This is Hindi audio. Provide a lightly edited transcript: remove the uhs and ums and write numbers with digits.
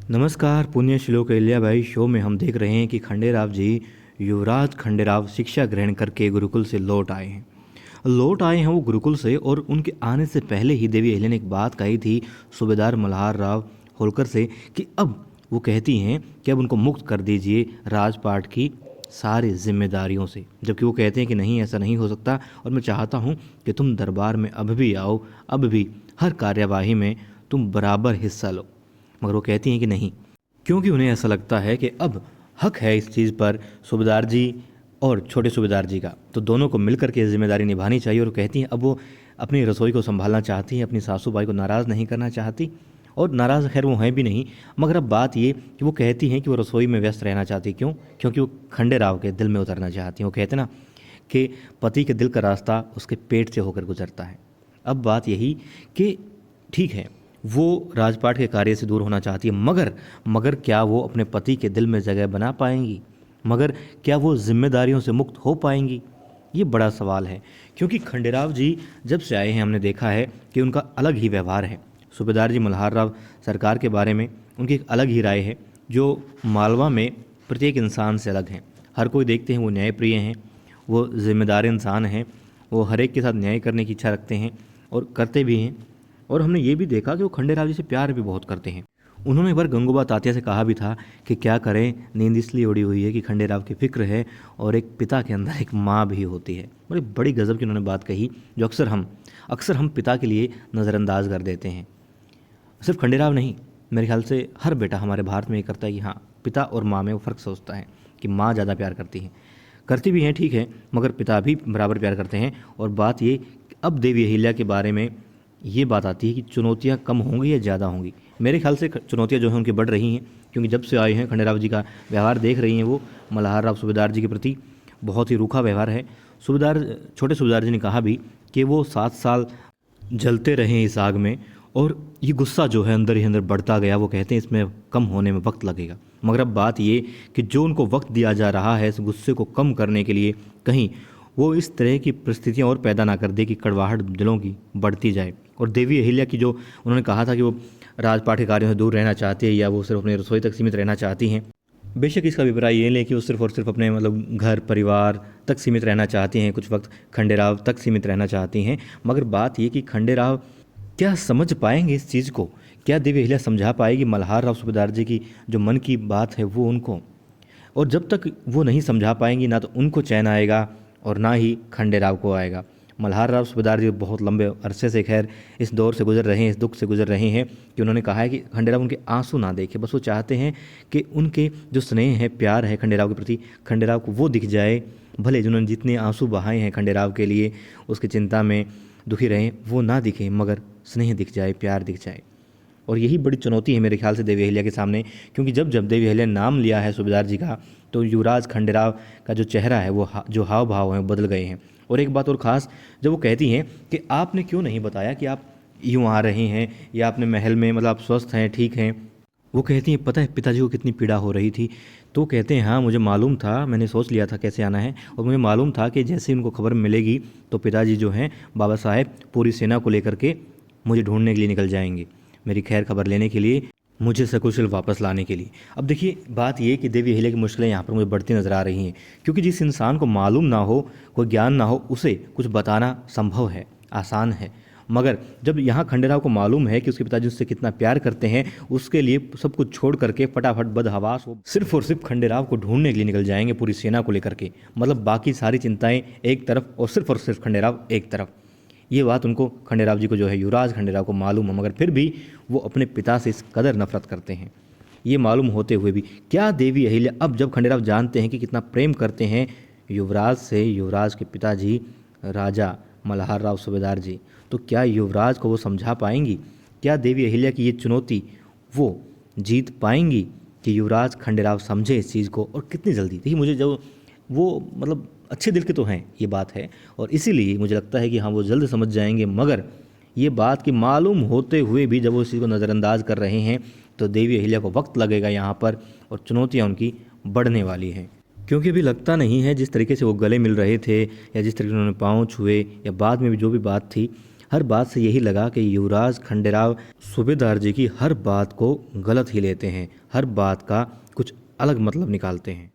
नमस्कार। पुण्य श्लोक अहिल्याबाई शो में हम देख रहे हैं कि खंडेराव जी युवराज खंडेराव शिक्षा ग्रहण करके गुरुकुल से लौट आए हैं वो गुरुकुल से। और उनके आने से पहले ही देवी अहिल्या ने एक बात कही थी सूबेदार मल्हार राव होलकर से कि अब वो कहती हैं कि अब उनको मुक्त कर दीजिए राजपाट की सारी जिम्मेदारियों से, जबकि वो कहते हैं कि नहीं, ऐसा नहीं हो सकता और मैं चाहता हूँ कि तुम दरबार में अब भी आओ, अब भी हर कार्यवाही में तुम बराबर हिस्सा लो। मगर वो कहती हैं कि नहीं, क्योंकि उन्हें ऐसा लगता है कि अब हक है इस चीज़ पर सूबेदार जी और छोटे सूबेदार जी का, तो दोनों को मिलकर के जिम्मेदारी निभानी चाहिए। और कहती हैं अब वो अपनी रसोई को संभालना चाहती हैं, अपनी सासू बाई को नाराज़ नहीं करना चाहती, और नाराज़ खैर वो हैं भी नहीं। मगर अब बात ये कि वो कहती हैं कि वो रसोई में व्यस्त रहना चाहती, क्यों? क्योंकि वो खंडेराव के दिल में उतरना चाहती हैं। वो कहते ना कि पति के दिल का रास्ता उसके पेट से होकर गुजरता है। अब बात यही कि ठीक है, वो राजपाट के कार्य से दूर होना चाहती है, मगर क्या वो अपने पति के दिल में जगह बना पाएंगी? मगर क्या वो जिम्मेदारियों से मुक्त हो पाएंगी? ये बड़ा सवाल है, क्योंकि खंडेराव जी जब से आए हैं हमने देखा है कि उनका अलग ही व्यवहार है। सूबेदार जी मल्हार राव सरकार के बारे में उनकी एक अलग ही राय है, जो मालवा में प्रत्येक इंसान से अलग हैं। हर कोई देखते हैं वो न्यायप्रिय हैं, वो जिम्मेदार इंसान हैं, वो हर एक के साथ न्याय करने की इच्छा रखते हैं और करते भी हैं। और हमने ये भी देखा कि वो खंडेराव जी से प्यार भी बहुत करते हैं। उन्होंने एक बार गंगूबा तात्या से कहा भी था कि क्या करें, नींद इसलिए उड़ी हुई है कि खंडेराव की फिक्र है और एक पिता के अंदर एक माँ भी होती है। बड़ी गज़ब की उन्होंने बात कही, जो अक्सर हम पिता के लिए नज़रअंदाज कर देते हैं। सिर्फ खंडेराव नहीं, मेरे ख्याल से हर बेटा हमारे भारत में ये करता है कि हाँ, पिता और माँ में वो फ़र्क सोचता है कि माँ ज़्यादा प्यार करती है, करती भी हैं ठीक है, मगर पिता भी बराबर प्यार करते हैं। और बात ये अब देवी अहिल्या के बारे में ये बात आती है कि चुनौतियाँ कम होंगी या ज़्यादा होंगी। मेरे ख्याल से चुनौतियाँ जो हैं उनकी बढ़ रही हैं, क्योंकि जब से आए हैं खंडेराव जी का व्यवहार देख रही हैं वो मल्हार राव सूबेदार जी के प्रति बहुत ही रूखा व्यवहार है। छोटे सूबेदार जी ने कहा भी कि वो 7 साल जलते रहे इस आग में और ये गुस्सा जो है अंदर ही अंदर बढ़ता गया। वो कहते हैं इसमें कम होने में वक्त लगेगा। मगर अब बात ये कि जो उनको वक्त दिया जा रहा है इस गुस्से को कम करने के लिए, कहीं वो इस तरह की परिस्थितियाँ और पैदा ना कर दे कि कड़वाहट दिलों की बढ़ती जाए। और देवी अहिल्या की जो उन्होंने कहा था कि वो राजपाट के कार्यों से दूर रहना चाहती है या वो सिर्फ अपनी रसोई तक सीमित रहना चाहती हैं, बेशक इसका अभिप्राय ये लें कि वो सिर्फ और सिर्फ अपने घर परिवार तक सीमित रहना चाहती हैं, कुछ वक्त खंडेराव तक सीमित रहना चाहती हैं। मगर बात ये कि खंडेराव क्या समझ पाएंगे इस चीज़ को? क्या देवी अहिल्या समझा पाएगी मल्हार राव सूबेदार जी की जो मन की बात है वो उनको? और जब तक वो नहीं समझा पाएंगी, ना तो उनको चैन आएगा और ना ही खंडेराव को आएगा। मल्हार राव सूबेदार जी बहुत लंबे अरसे से खैर इस दौर से गुजर रहे हैं, इस दुख से गुजर रहे हैं कि उन्होंने कहा है कि खंडेराव उनके आंसू ना देखे, बस वो चाहते हैं कि उनके जो स्नेह है, प्यार है खंडेराव के प्रति, खंडेराव को वो दिख जाए। भले जिन्होंने जितने आंसू बहाए हैं खंडेराव के लिए, उसकी चिंता में दुखी रहें, वो ना दिखे, मगर स्नेह दिख जाए, प्यार दिख जाए। और यही बड़ी चुनौती है मेरे ख्याल से देवी अहिल्या के सामने, क्योंकि जब जब देवी अहिल्या ने नाम लिया है सूबेदार जी का, तो युवराज खंडेराव का जो चेहरा है वो जो हाव भाव हैं बदल गए हैं। और एक बात और ख़ास, जब वो कहती हैं कि आपने क्यों नहीं बताया कि आप यूँ आ रहे हैं या अपने महल में, मतलब आप स्वस्थ हैं, ठीक हैं। वो कहती हैं पता है पिताजी को कितनी पीड़ा हो रही थी। तो कहते हैं हाँ, मुझे मालूम था, मैंने सोच लिया था कैसे आना है, और मुझे मालूम था कि जैसे उनको खबर मिलेगी तो पिताजी जो हैं बाबा साहेब पूरी सेना को लेकर के मुझे ढूंढने के लिए निकल जाएंगे, मेरी खैर खबर लेने के लिए, मुझे सकुशल वापस लाने के लिए। अब देखिए बात ये कि देवी अहिल्या की मुश्किलें यहाँ पर मुझे बढ़ती नज़र आ रही हैं, क्योंकि जिस इंसान को मालूम ना हो, कोई ज्ञान ना हो, उसे कुछ बताना संभव है, आसान है। मगर जब यहाँ खंडेराव को मालूम है कि उसके पिताजी उससे कितना प्यार करते हैं, उसके लिए सब कुछ छोड़ करके फटाफट बदहवास वो सिर्फ और सिर्फ खंडेराव को ढूंढने के लिए निकल जाएंगे पूरी सेना को लेकर के। मतलब बाकी सारी चिंताएं एक तरफ और सिर्फ खंडेराव एक तरफ। ये बात उनको, खंडेराव जी को जो है युवराज खंडेराव को मालूम है, मगर फिर भी वो अपने पिता से इस कदर नफरत करते हैं। ये मालूम होते हुए भी क्या देवी अहिल्या, अब जब खंडेराव जानते हैं कि कितना प्रेम करते हैं युवराज से, युवराज के पिताजी राजा मल्हार राव सूबेदार जी, तो क्या युवराज को वो समझा पाएंगी? क्या देवी अहिल्या की ये चुनौती वो जीत पाएंगी कि युवराज खंडेराव समझे इस चीज़ को? और कितनी जल्दी? देखिए मुझे जो वो अच्छे दिल के तो हैं, ये बात है, और इसीलिए मुझे लगता है कि हाँ वो जल्द समझ जाएंगे। मगर ये बात कि मालूम होते हुए भी जब वो इस चीज़ को नज़रअंदाज कर रहे हैं, तो देवी अहिल्या को वक्त लगेगा यहाँ पर, और चुनौतियाँ उनकी बढ़ने वाली हैं। क्योंकि अभी लगता नहीं है जिस तरीके से वो गले मिल रहे थे या जिस तरीके से उन्होंने पाँव छुए या बाद में भी जो भी बात थी, हर बात से यही लगा कि युवराज खंडेराव सूबेदार जी की हर बात को गलत ही लेते हैं, हर बात का कुछ अलग मतलब निकालते हैं।